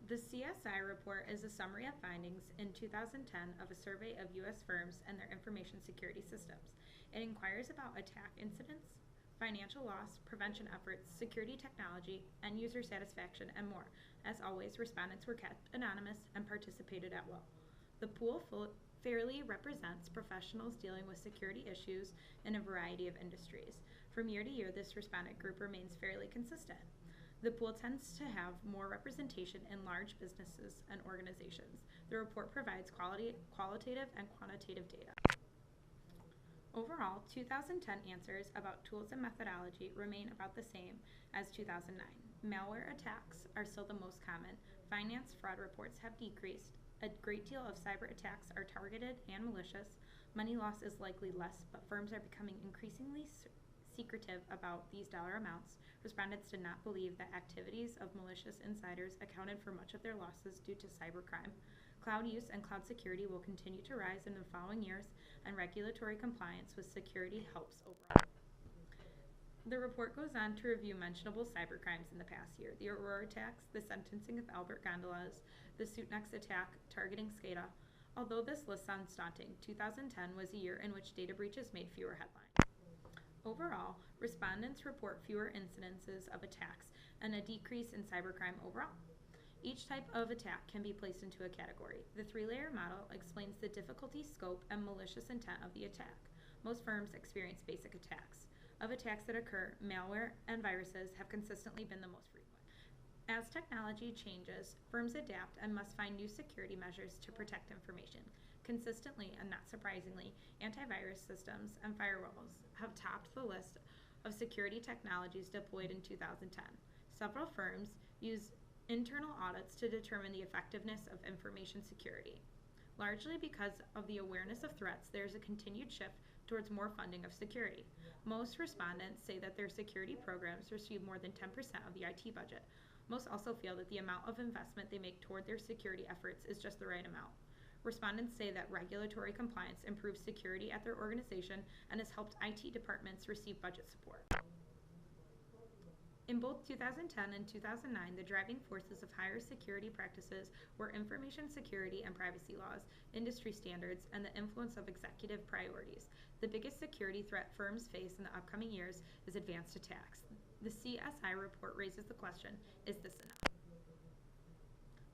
The CSI report is a summary of findings in 2010 of a survey of U.S. firms and their information security systems. It inquires about attack incidents, financial loss, prevention efforts, security technology, end user satisfaction, and more. As always, respondents were kept anonymous and participated at will. The pool fairly represents professionals dealing with security issues in a variety of industries. From year to year, this respondent group remains fairly consistent. The pool tends to have more representation in large businesses and organizations. The report provides qualitative and quantitative data. Overall, 2010 answers about tools and methodology remain about the same as 2009. Malware attacks are still the most common. Finance fraud reports have decreased. A great deal of cyber attacks are targeted and malicious. Money loss is likely less, but firms are becoming increasingly secretive about these dollar amounts. Respondents did not believe that activities of malicious insiders accounted for much of their losses due to cybercrime. Cloud use and cloud security will continue to rise in the following years, and regulatory compliance with security helps overall. The report goes on to review mentionable cybercrimes in the past year: the Aurora attacks, the sentencing of Albert Gondolas, the Suitnex attack targeting SCADA. Although this list sounds daunting, 2010 was a year in which data breaches made fewer headlines. Overall, respondents report fewer incidences of attacks and a decrease in cybercrime overall. Each type of attack can be placed into a category. The three-layer model explains the difficulty, scope, and malicious intent of the attack. Most firms experience basic attacks. Of attacks that occur, malware and viruses have consistently been the most frequent. As technology changes, firms adapt and must find new security measures to protect information. Consistently, and not surprisingly, antivirus systems and firewalls have topped the list of security technologies deployed in 2010. Several firms use internal audits to determine the effectiveness of information security. Largely because of the awareness of threats, there is a continued shift towards more funding of security. Most respondents say that their security programs receive more than 10% of the IT budget. Most also feel that the amount of investment they make toward their security efforts is just the right amount. Respondents say that regulatory compliance improves security at their organization and has helped IT departments receive budget support. In both 2010 and 2009, the driving forces of higher security practices were information security and privacy laws, industry standards, and the influence of executive priorities. The biggest security threat firms face in the upcoming years is advanced attacks. The CSI report raises the question, is this enough?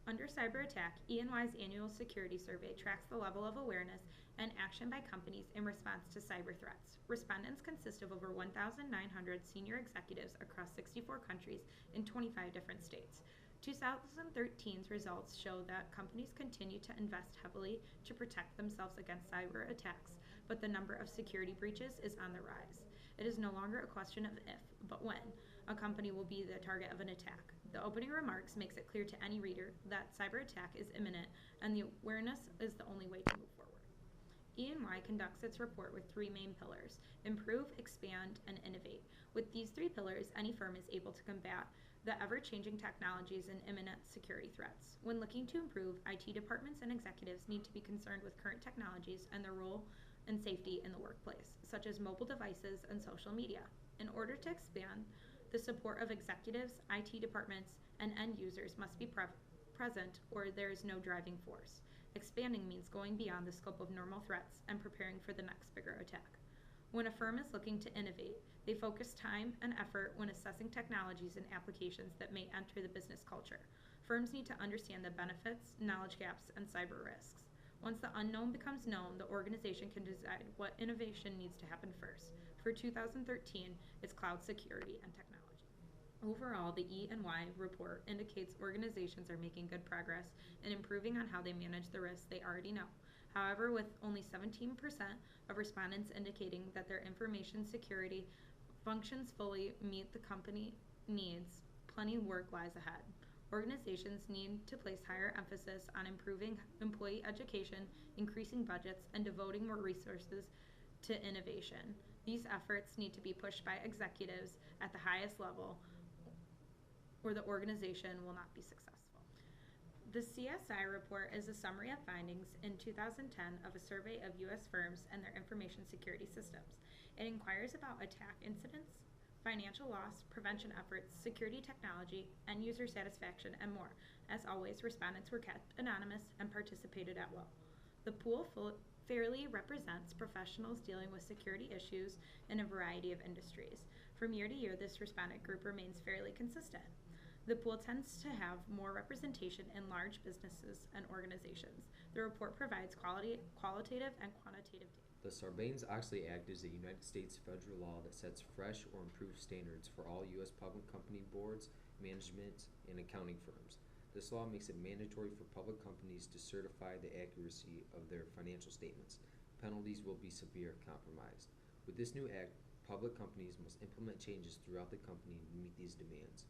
Under cyber attack, E&Y's annual security survey tracks the level of awareness and action by companies in response to cyber threats. Respondents consist of over 1,900 senior executives across 64 countries in 25 different states. 2013's results show that companies continue to invest heavily to protect themselves against cyber attacks, but the number of security breaches is on the rise. It is no longer a question of if, but when, a company will be the target of an attack. The opening remarks makes it clear to any reader that cyber attack is imminent and the awareness is the only way to move forward. E&Y conducts its report with three main pillars: improve, expand, and innovate. With these three pillars, any firm is able to combat the ever-changing technologies and imminent security threats. When looking to improve, IT departments and executives need to be concerned with current technologies and their role and safety in the workplace, such as mobile devices and social media. In order to expand, the support of executives, IT departments, and end users must be present, or there is no driving force. Expanding means going beyond the scope of normal threats and preparing for the next bigger attack. When a firm is looking to innovate, they focus time and effort when assessing technologies and applications that may enter the business culture. Firms need to understand the benefits, knowledge gaps, and cyber risks. Once the unknown becomes known, the organization can decide what innovation needs to happen first. For 2013, it's cloud security and technology. Overall, the E&Y report indicates organizations are making good progress in improving on how they manage the risks they already know. However, with only 17% of respondents indicating that their information security functions fully meet the company needs, plenty of work lies ahead. Organizations need to place higher emphasis on improving employee education, increasing budgets, and devoting more resources to innovation. These efforts need to be pushed by executives at the highest level, or the organization will not be successful. The CSI report is a summary of findings in 2010 of a survey of U.S. firms and their information security systems. It inquires about attack incidents, financial loss, prevention efforts, security technology, end user satisfaction, and more. As always, respondents were kept anonymous and participated at will. The pool fairly represents professionals dealing with security issues in a variety of industries. From year to year, this respondent group remains fairly consistent. The pool tends to have more representation in large businesses and organizations. The report provides qualitative and quantitative data. The Sarbanes-Oxley Act is a United States federal law that sets fresh or improved standards for all U.S. public company boards, management, and accounting firms. This law makes it mandatory for public companies to certify the accuracy of their financial statements. Penalties will be severe if compromised. With this new act, public companies must implement changes throughout the company to meet these demands.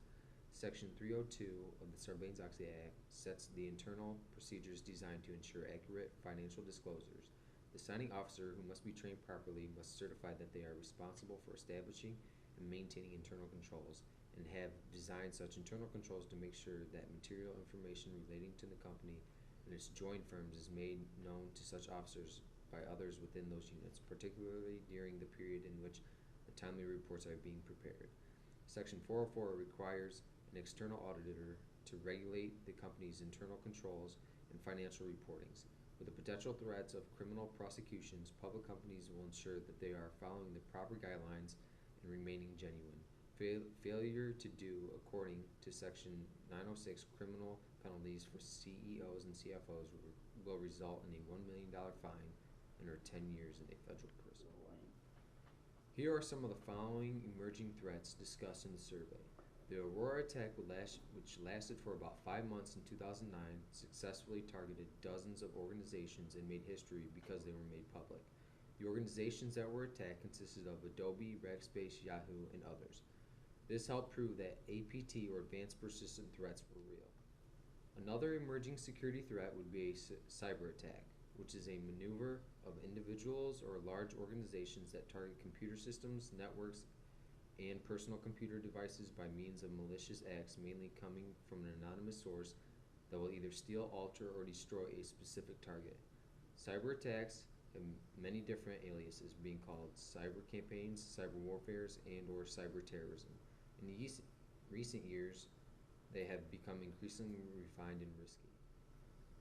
Section 302 of the Sarbanes-Oxley Act sets the internal procedures designed to ensure accurate financial disclosures. The signing officer, who must be trained properly, must certify that they are responsible for establishing and maintaining internal controls and have designed such internal controls to make sure that material information relating to the company and its joint firms is made known to such officers by others within those units, particularly during the period in which the timely reports are being prepared. Section 404 requires an external auditor to regulate the company's internal controls and financial reportings. With the potential threats of criminal prosecutions, public companies will ensure that they are following the proper guidelines and remaining genuine. Failure to do according to Section 906 criminal penalties for CEOs and CFOs will result in a $1 million fine and or 10 years in a federal prison. Here are some of the following emerging threats discussed in the survey. The Aurora attack, which lasted for about 5 months in 2009, successfully targeted dozens of organizations and made history because they were made public. The organizations that were attacked consisted of Adobe, Rackspace, Yahoo, and others. This helped prove that APT, or Advanced Persistent Threats, were real. Another emerging security threat would be a cyber attack, which is a maneuver of individuals or large organizations that target computer systems, networks, and personal computer devices by means of malicious acts, mainly coming from an anonymous source that will either steal, alter, or destroy a specific target. Cyber attacks have many different aliases, being called cyber campaigns, cyber warfares, and or cyber terrorism. In recent years, they have become increasingly refined and risky.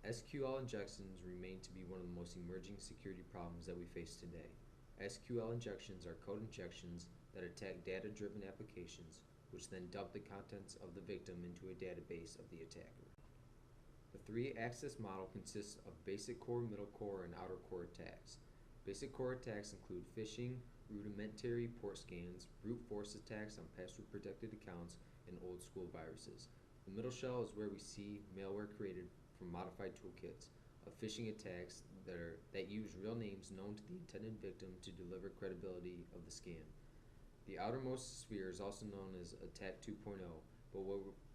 SQL injections remain to be one of the most emerging security problems that we face today. SQL injections are code injections that attack data-driven applications, which then dump the contents of the victim into a database of the attacker. The three-axis model consists of basic core, middle core, and outer core attacks. Basic core attacks include phishing, rudimentary port scans, brute force attacks on password-protected accounts, and old-school viruses. The middle shell is where we see malware created from modified toolkits of phishing attacks that use real names known to the intended victim to deliver credibility of the scam. The outermost sphere is also known as Attack 2.0, but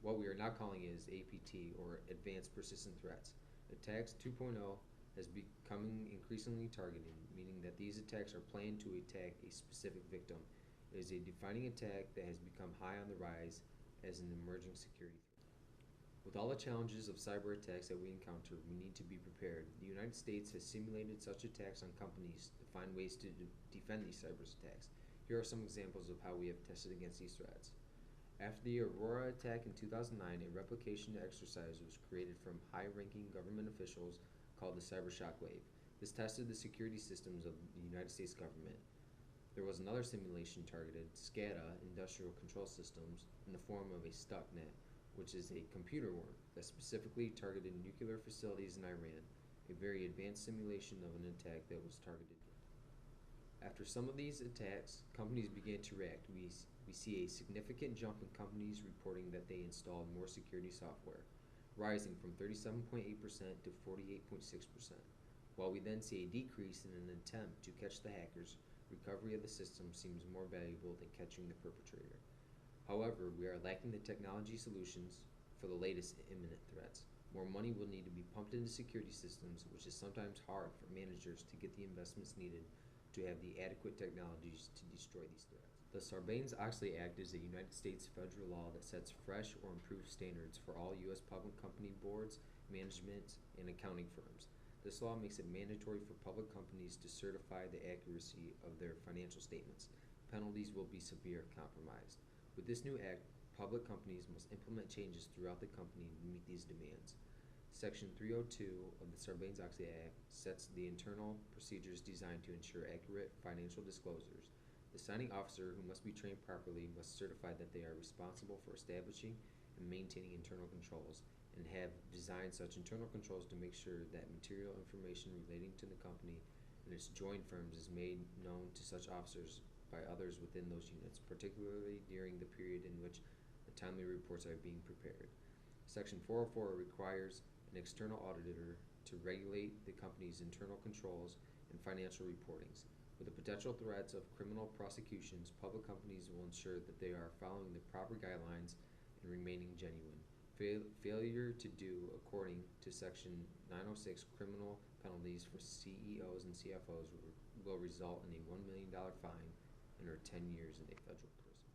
what we are now calling is APT, or Advanced Persistent Threats. Attacks 2.0 has becoming increasingly targeted, meaning that these attacks are planned to attack a specific victim. It is a defining attack that has become high on the rise as an emerging security threat. With all the challenges of cyber attacks that we encounter, we need to be prepared. The United States has simulated such attacks on companies to find ways to defend these cyber attacks. Here are some examples of how we have tested against these threats. After the Aurora attack in 2009, a replication exercise was created from high-ranking government officials called the Cyber Shockwave. This tested the security systems of the United States government. There was another simulation targeted SCADA, Industrial Control Systems, in the form of a StuckNet, which is a computer worm that specifically targeted nuclear facilities in Iran, a very advanced simulation of an attack that was targeted. After some of these attacks, companies began to react. We see a significant jump in companies reporting that they installed more security software, rising from 37.8% to 48.6%. While we then see a decrease in an attempt to catch the hackers, recovery of the system seems more valuable than catching the perpetrator. However, we are lacking the technology solutions for the latest imminent threats. More money will need to be pumped into security systems, which is sometimes hard for managers to get the investments needed to have the adequate technologies to destroy these threats. The Sarbanes-Oxley Act is a United States federal law that sets fresh or improved standards for all U.S. public company boards, management, and accounting firms. This law makes it mandatory for public companies to certify the accuracy of their financial statements. penalties will be severe if compromised. With this new act, public companies must implement changes throughout the company to meet these demands. Section 302 of the Sarbanes-Oxley Act sets the internal procedures designed to ensure accurate financial disclosures. The signing officer, who must be trained properly, must certify that they are responsible for establishing and maintaining internal controls, and have designed such internal controls to make sure that material information relating to the company and its joint firms is made known to such officers by others within those units, particularly during the period in which the timely reports are being prepared. Section 404 requires an external auditor to regulate the company's internal controls and financial reportings. With the potential threats of criminal prosecutions, public companies will ensure that they are following the proper guidelines and remaining genuine. Failure to do according to Section 906 criminal penalties for CEOs and CFOs will result in a $1 million fine and or 10 years in a federal prison.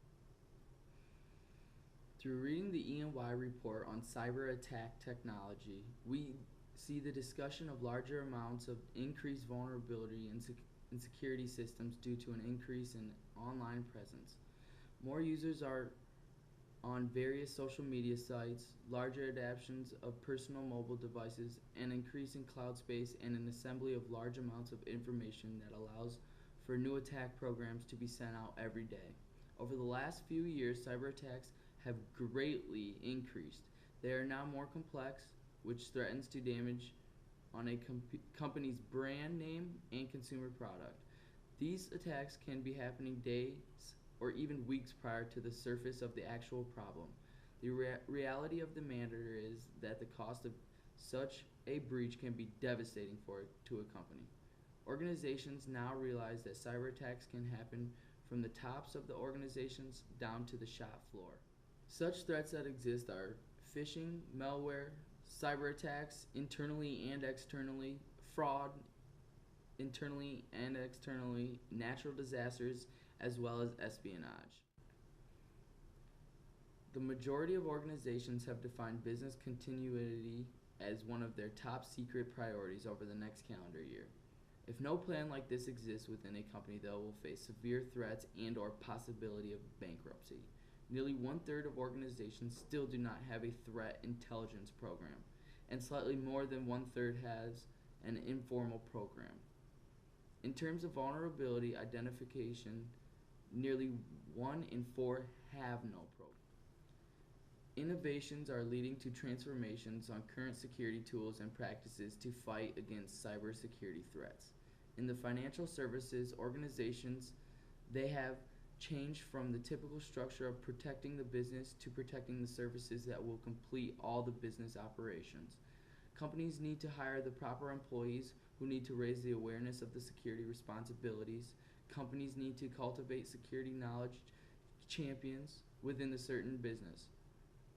Through reading the E&Y report on cyber attack technology, we see the discussion of larger amounts of increased vulnerability in security systems due to an increase in online presence. More users are on various social media sites, larger adaptations of personal mobile devices, and increasing cloud space and an assembly of large amounts of information that allows for new attack programs to be sent out every day. Over the last few years, cyber attacks have greatly increased. They are now more complex, which threatens to damage on a company's brand name and consumer product. These attacks can be happening days or even weeks prior to the surface of the actual problem. The reality of the matter is that the cost of such a breach can be devastating to a company. Organizations now realize that cyber attacks can happen from the tops of the organizations down to the shop floor. Such threats that exist are phishing, malware, cyber attacks internally and externally, fraud internally and externally, natural disasters, as well as espionage. The majority of organizations have defined business continuity as one of their top secret priorities over the next calendar year. If no plan like this exists within a company, they will face severe threats and or possibility of bankruptcy. Nearly 1/3 of organizations still do not have a threat intelligence program, and slightly more than 1/3 has an informal program. In terms of vulnerability identification, nearly 1 in 4 have no program. Innovations are leading to transformations on current security tools and practices to fight against cybersecurity threats. In the financial services organizations, they have changed from the typical structure of protecting the business to protecting the services that will complete all the business operations. Companies need to hire the proper employees who need to raise the awareness of the security responsibilities. Companies need to cultivate security knowledge champions within the certain business.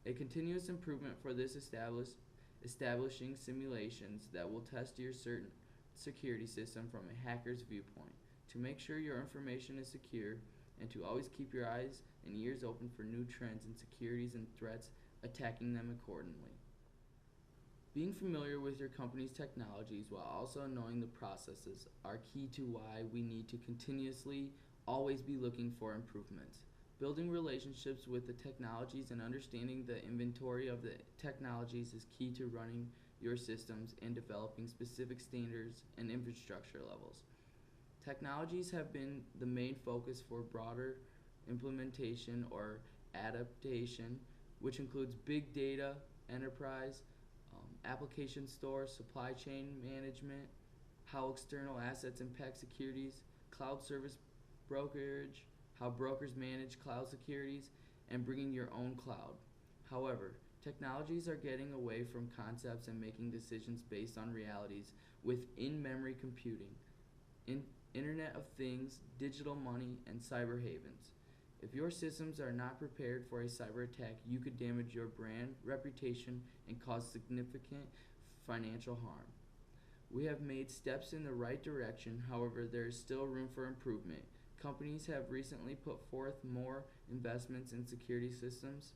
A continuous improvement for this establishing simulations that will test your certain security system from a hacker's viewpoint to make sure your information is secure, and to always keep your eyes and ears open for new trends in securities and threats, attacking them accordingly. Being familiar with your company's technologies while also knowing the processes are key to why we need to continuously always be looking for improvements. Building relationships with the technologies and understanding the inventory of the technologies is key to running your systems and developing specific standards and infrastructure levels. Technologies have been the main focus for broader implementation or adaptation, which includes big data, enterprise, application store, supply chain management, how external assets impact securities, cloud service brokerage, how brokers manage cloud securities, and bringing your own cloud. However, technologies are getting away from concepts and making decisions based on realities with in-memory computing, Internet of Things, digital money, and cyber havens. If your systems are not prepared for a cyber attack, you could damage your brand, reputation, and cause significant financial harm. We have made steps in the right direction, however, there is still room for improvement. Companies have recently put forth more investments in security systems,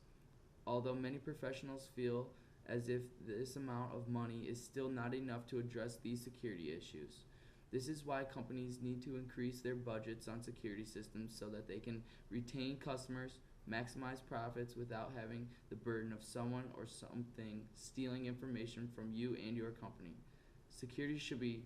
although many professionals feel as if this amount of money is still not enough to address these security issues. This is why companies need to increase their budgets on security systems so that they can retain customers, maximize profits without having the burden of someone or something stealing information from you and your company. Security should be